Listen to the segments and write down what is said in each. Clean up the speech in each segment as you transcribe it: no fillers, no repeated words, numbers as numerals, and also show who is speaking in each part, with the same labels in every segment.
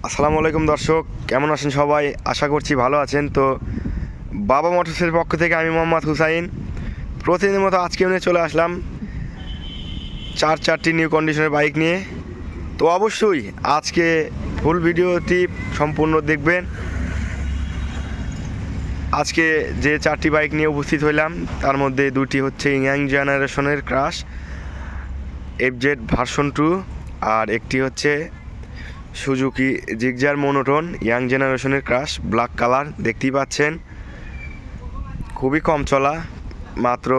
Speaker 1: আসসালামু আলাইকুম দর্শক, কেমন আছেন সবাই? আশা করছি ভালো আছেন। তো বাবা মোটরসের পক্ষ থেকে আমি মোহাম্মদ হুসাইন প্রতিদিনের মতো আজকেও নিয়ে চলে আসলাম চারটি নিউ কন্ডিশনের বাইক নিয়ে। তো অবশ্যই আজকে ফুল ভিডিওটি সম্পূর্ণ দেখবেন। আজকে যে চারটি বাইক নিয়ে উপস্থিত হইলাম তার মধ্যে দুটি হচ্ছে ইয়াং জেনারেশনের ক্রাশ এফজেড ভার্সন 2, আর একটি হচ্ছে সুজুকি জিগজার মোনোটোন ইয়াং জেনারেশনের ক্রাশ ব্ল্যাক কালার। দেখতেই পাচ্ছেন খুবই কম চলা, মাত্র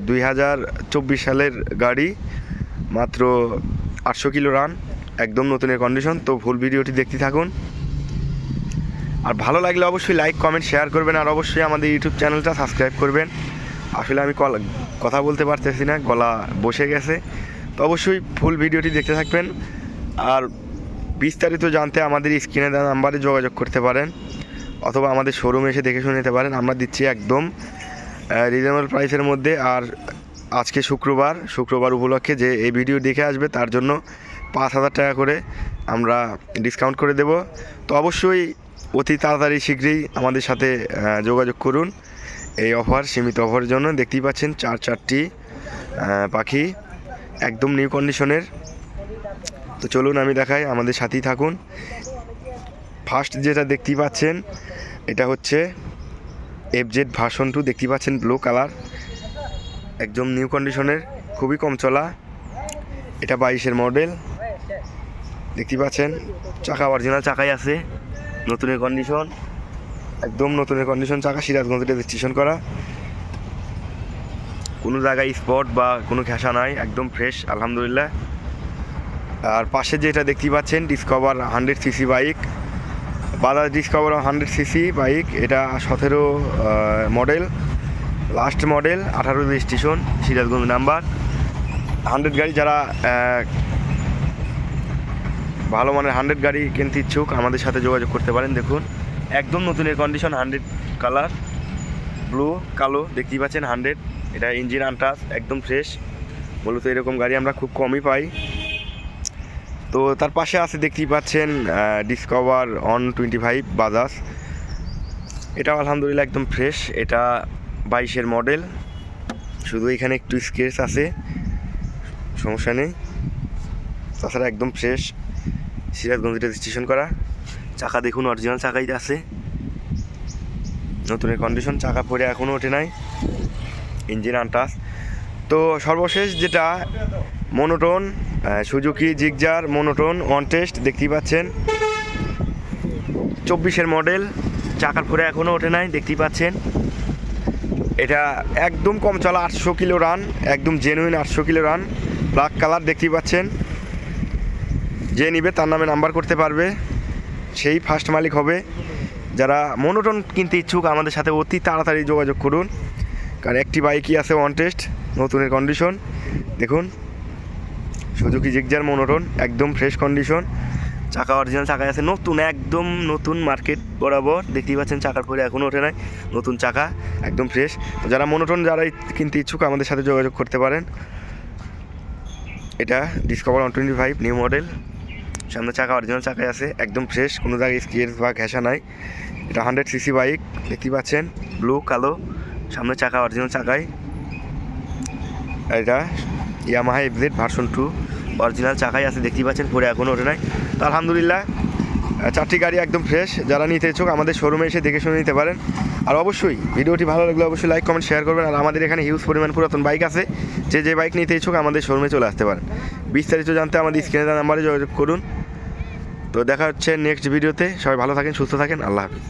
Speaker 1: 2024 সালের গাড়ি, মাত্র 800 কিলো রান, একদম নতুনের কন্ডিশন। তো ফুল ভিডিওটি দেখতে থাকুন, আর ভালো লাগলে অবশ্যই লাইক কমেন্ট শেয়ার করবেন, আর অবশ্যই আমাদের ইউটিউব চ্যানেলটা সাবস্ক্রাইব করবেন। আসলে আমি কথা বলতে পারতেছি না, গলা বসে গেছে। তো অবশ্যই ফুল ভিডিওটি দেখতে থাকবেন, আর বিস্তারিত জানতে আমাদের স্ক্রিনে দেওয়া নাম্বারে যোগাযোগ করতে পারেন, অথবা আমাদের শোরুমে এসে দেখে শুনে নিতে পারেন। আমরা দিচ্ছি একদম রিজনেবল প্রাইসের মধ্যে। আর আজকে শুক্রবার উপলক্ষে যে এই ভিডিও দেখে আসবে তার জন্য 5,000 টাকা করে আমরা ডিসকাউন্ট করে দেব। তো অবশ্যই অতি তাড়াতাড়ি শীঘ্রই আমাদের সাথে যোগাযোগ করুন এই সীমিত অফারের জন্য। দেখতেই পাচ্ছেন চারটি পাখি একদম নিউ কন্ডিশনের। তো চলুন আমি দেখাই, আমাদের সাথেই থাকুন। ফার্স্ট যেটা দেখতেই পাচ্ছেন এটা হচ্ছে এফজেড ভার্সন 2, দেখতেই পাচ্ছেন ব্লু কালার, একদম নিউ কন্ডিশনের, খুবই কম চলা। এটা 22-এর মডেল, দেখতেই পাচ্ছেন চাকা অরিজিনাল চাকাই আছে, নতুনের কন্ডিশন, একদম নতুনের কন্ডিশন চাকা, সিরাজগঞ্জে রেজিস্ট্রেশন করা, কোনো জায়গায় স্পট বা কোনো ঘেঁষা নাই, একদম ফ্রেশ আলহামদুলিল্লাহ। আর পাশে যেটা দেখতেই পাচ্ছেন discover 100 CC bike, Bajaj discover 100 CC bike. এটা 17 model, last model, 18 registration, Sirajganj number. 100 গাড়ি যারা ভালো মানের 100 গাড়ি কিনতে ইচ্ছুক আমাদের সাথে যোগাযোগ করতে পারেন। দেখুন একদম নতুনের কন্ডিশন, 100 কালার, ব্লু কালো, দেখতেই পাচ্ছেন 100। এটা ইঞ্জিন আনটাচ, একদম ফ্রেশ। মূলত এরকম গাড়ি আমরা খুব কমই পাই। তো তার পাশে আছে দেখতেই পাচ্ছেন ডিসকভার 125 বাজাজ, এটাও আলহামদুলিল্লাহ একদম ফ্রেশ। এটা 22-এর মডেল, শুধু এখানে একটু স্কেচ আছে, সমস্যা নেই, তাছাড়া একদম ফ্রেশ, সিরাজগঞ্জ রেজিস্ট্রেশন করা। চাকা দেখুন অরিজিনাল চাকাই আছে, নতুনের কন্ডিশন, চাকা পরে এখনও ওঠে নাই, ইঞ্জিন আনটাচ। তো সর্বশেষ যেটা monotone Suzuki Gixxer monotone one test, দেখতেই পাচ্ছেন 24-এর মডেল, চাকার পরে এখনও ওঠে নাই, দেখতেই পাচ্ছেন। এটা একদম কম চলা, 800 কিলো রান, একদম genuine 800 kilo run, black colour, দেখতেই পাচ্ছেন। যে নিবে তার নামে নাম্বার করতে পারবে, সেই ফার্স্ট মালিক হবে। যারা মোনোটোন কিনতে ইচ্ছুক আমাদের সাথে অতি তাড়াতাড়ি যোগাযোগ করুন, কারণ একটি বাইকই আছে ওয়ান টেস্ট, নতুনের কন্ডিশন। দেখুন সুজুকি জিগজার মোনোটোন, একদম ফ্রেশ কন্ডিশন, চাকা অরিজিনাল চাকায় আছে, নতুন, একদম নতুন, মার্কেট বরাবর, দেখতেই পাচ্ছেন চাকার পরে এখনও ওঠে নাই, নতুন চাকা, একদম ফ্রেশ। যারা মোনোটোন যারা কিনতে ইচ্ছুক আমাদের সাথে যোগাযোগ করতে পারেন। এটা ডিসকভার 125 নিউ মডেল, সামনে চাকা অরিজিনাল চাকায় আছে, একদম ফ্রেশ, কোনো জায়গায় স্কেচ বা ঘেঁষা নাই। এটা 100 সিসি বাইক, দেখতেই পাচ্ছেন ব্লু কালো, সামনে চাকা অরিজিনাল চাকায়। এটা ইয়ামাহা এফজেড ভার্সন 2, অরিজিনাল চাকাই আছে, দেখতেই পাচ্ছেন, পরে এখনও ওঠে নাই। তো আলহামদুলিল্লাহ চারটি গাড়ি একদম ফ্রেশ, যারা নিতে ইচ্ছুক আমাদের শোরুমে এসে দেখে শুনে নিতে পারেন। আর অবশ্যই ভিডিওটি ভালো লাগলে অবশ্যই লাইক কমেন্ট শেয়ার করবেন। আর আমাদের এখানে হিউজ পরিমাণ পুরাতন বাইক আছে, যে বাইক নিতে ইচ্ছুক আমাদের শোরুমে চলে আসতে পারেন। বিস্তারিত জানতে আমাদের স্ক্রিনে দেওয়া নাম্বারে যোগাযোগ করুন। তো দেখা হচ্ছে নেক্সট ভিডিওতে, সবাই ভালো থাকেন, সুস্থ থাকেন, আল্লাহ হাফিজ।